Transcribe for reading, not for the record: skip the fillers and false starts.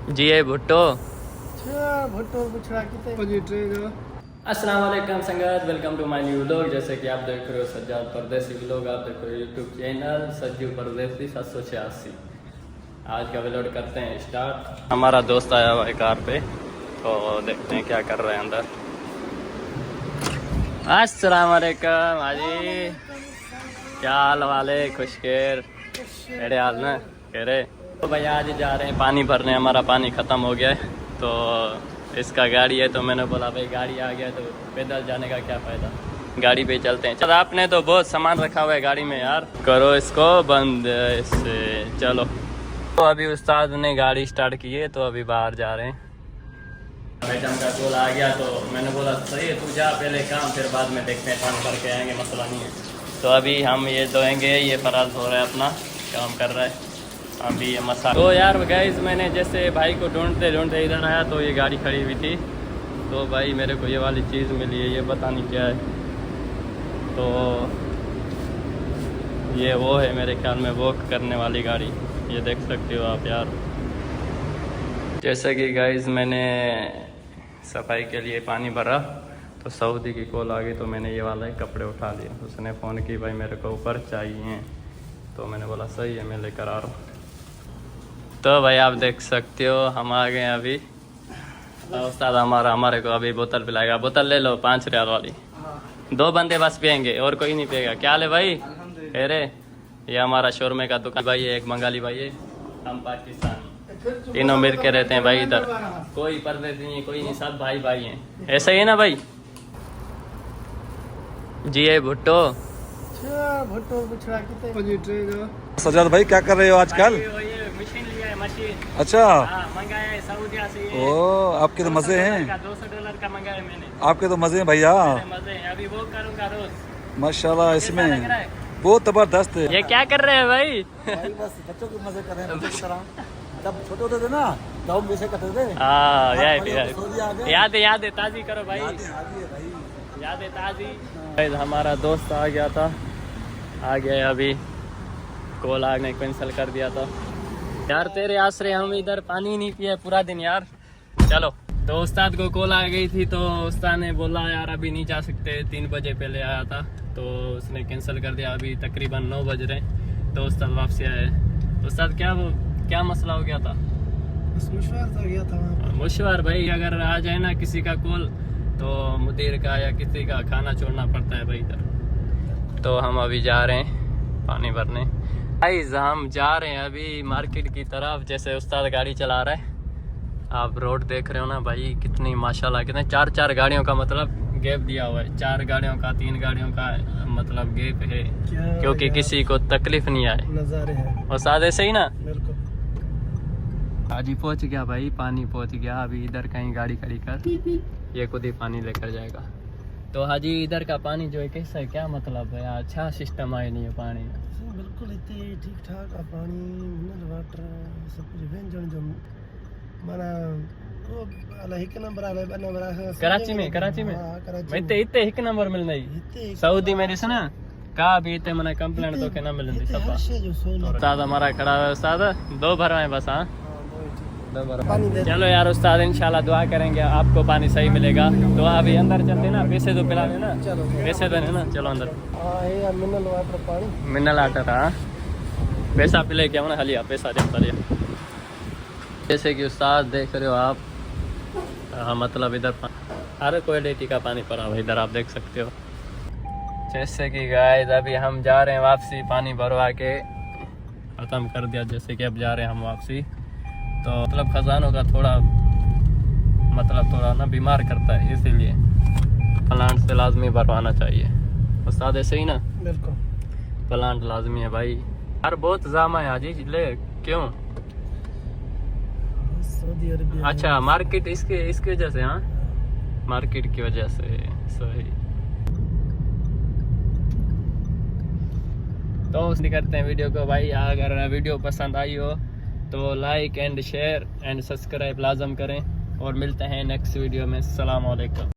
जी ये भुट्टो भुट्टो पुछड़ा कितने अस्सलाम वालेकुम संगत, welcome to my new vlog. जैसे कि आप देख रहे हो सज्जाद परदेसी व्लॉग, आप देख रहे हो यूट्यूब चैनल सज्जू परदेसी 786। आज का व्लॉग करते हैं स्टार्ट। हमारा दोस्त आया हुआ है कार पे, तो देखते हैं क्या कर रहे हैं अंदर। अस्सलाम वालेकुम हाजी, क्या हाल वाले, खुशकेर मेरे हाल ना कह रहे। तो भाई आज जा रहे हैं पानी भरने, हमारा पानी ख़त्म हो गया है। तो इसका गाड़ी है, तो मैंने बोला भाई गाड़ी आ गया तो पैदल जाने का क्या फ़ायदा, गाड़ी पे चलते हैं। चल आपने तो बहुत सामान रखा हुआ है गाड़ी में यार, करो इसको बंद इससे। चलो तो अभी उस्ताद ने गाड़ी स्टार्ट की है, तो अभी बाहर जा रहे हैं। मैडम का कॉल आ गया तो मैंने बोला सही है तू जा पहले काम, फिर बाद में देखते हैं, पानी भर के आएंगे, मसला नहीं है। तो अभी हम ये धोएंगे, ये फराज हो रहा है अपना काम कर रहा है अभी ये मसा। तो यार गाइस मैंने जैसे भाई को ढूंढते ढूंढते इधर आया तो ये गाड़ी खड़ी हुई थी, तो भाई मेरे को ये वाली चीज़ मिली है, ये पता नहीं क्या है। तो ये वो है मेरे ख्याल में वॉक करने वाली गाड़ी, ये देख सकते हो आप यार। जैसे कि गाइस मैंने सफाई के लिए पानी भरा तो सऊदी की कॉल आ गई, तो मैंने ये वाला कपड़े उठा लिए। उसने फ़ोन की भाई मेरे को ऊपर चाहिए, तो मैंने बोला सही है मैं लेकर आ रहा हूँ। तो भाई आप देख सकते हो हम आ गए अभी। उस्ताद हमारे को अभी बोतल पिलाएगा। बोतल ले लो 5 रियाल वाली, 2 बंदे बस पियेंगे और कोई नहीं पिएगा। क्या ले भाई? अरे ये हमारा शोरमे का दुकान भाई है, एक बंगाली भाई है, हम पाकिस्तानी, तीनों मिल के रहते हैं भाई इधर। कोई परदेसी नहीं है, कोई नहीं, सब भाई भाई हैं। ऐसा ही है ना भाई? जी ये भुट्टो भुट्टो पुछड़ा कितने। सज्जाद भाई क्या कर रहे हो आजकल? मशीन लिया है, मशीन। अच्छा मंगाया है सऊदीया से। ओ आपके तो मजे हैं, $200 का मंगाया मैंने। आपके तो मजे हैं भैया, मजे हैं, अभी वो करूँगा रोज। माशाल्लाह। कैसा लग इसमें रहा है? बहुत जबरदस्त है। ये क्या कर रहे हैं भाई? बस बच्चों के मजे कर रहे हैं, बच्चों की तरह। जब छोटे होते थे ना तब हम वैसे करते थे। हाँ याद याद है ताज़ी करो भाई, याद है ताज़ी। हमारा दोस्त आ गया था, आ गया अभी, कॉल आने कैंसिल कर दिया था यार। तेरे आसरे हम इधर पानी नहीं पिए पूरा दिन यार। चलो तो उस्ताद को कॉल आ गई थी, तो उस्ताद ने बोला यार अभी नहीं जा सकते, 3 बजे पहले आया था, तो उसने कैंसिल कर दिया। अभी तकरीबन 9 बज रहे, तो उस्ताद वापसी आए। उस्ताद क्या मसला हो गया था? मशवार तो गया था। मुशवार भाई, अगर आ जाए ना किसी का कॉल तो मुदीर का या किसी का खाना छोड़ना पड़ता है भाई इधर। तो हम अभी जा रहे हैं पानी भरने। गाइस हम जा रहे हैं अभी मार्केट की तरफ। जैसे उस्ताद गाड़ी चला रहा है, आप रोड देख रहे हो ना भाई, कितनी माशाल्लाह, कितने 4 गाड़ियों का मतलब गैप दिया हुआ है। 4 गाड़ियों का 3 गाड़ियों का मतलब गैप है, क्योंकि किसी को तकलीफ नहीं आए। नज़ारे हैं उस्ताद ऐसे ही ना। बिल्कुल। आज ही पहुँच गया भाई, पानी पहुँच गया। अभी इधर कहीं गाड़ी खड़ी कर, ये खुद ही पानी लेकर जाएगा। तो हाजी इधर का पानी जो है कैसा है, क्या मतलब है? अच्छा सिस्टम आए नहीं है पानी का? बिल्कुल इतने ठीक ठाक पानी, मिनरल वाटर सब कुछ व्यंजन जो माना वो अलग एक नंबर आले बना बड़ा है कराची में। मैं इतने एक नंबर मिलना ही सऊदी में सुना का भी इतने मना कंप्लेंट तो के ना मिलती सब। उस्ताद हमारा खड़ा है, उस्ताद 2 भरवाए बस। हाँ चलो यार उस्ताद इंशाल्लाह दुआ करेंगे आपको पानी सही मिलेगा। तो अभी अंदर चलते ना, पैसे तो पिला देना, पैसे देने ना। चलो अंदर। मिनरल वाटर पानी, मिनरल वाटर। हाँ पैसा पिले क्या ना हलिया पैसा देता लिया। जैसे कि उस्ताद देख रहे हो आप, मतलब इधर हर क्वालिटी का पानी पड़ा हुआ इधर, आप देख सकते हो। जैसे कि गाइस अभी हम जा रहे हैं वापसी, पानी भरवा के ख़त्म कर दिया। जैसे कि अब जा रहे हैं हम वापसी, तो मतलब खजानों का थोड़ा ना बीमार करता है, इसीलिए प्लांट से लाजमी भरवाना चाहिए। उस्ताद ऐसे ही ना? बिल्कुल प्लांट लाजमी है भाई। यार बहुत जामा है हाजी, ले क्यों? Saudi Arabia. अच्छा मार्केट इसके वजह से। हाँ मार्केट की वजह से, सही। तो करते हैं वीडियो को भाई। अगर वीडियो पसंद आई हो तो like and share and subscribe लाजम करें, और मिलते हैं नेक्स्ट वीडियो में। अस्सलाम वालेकुम।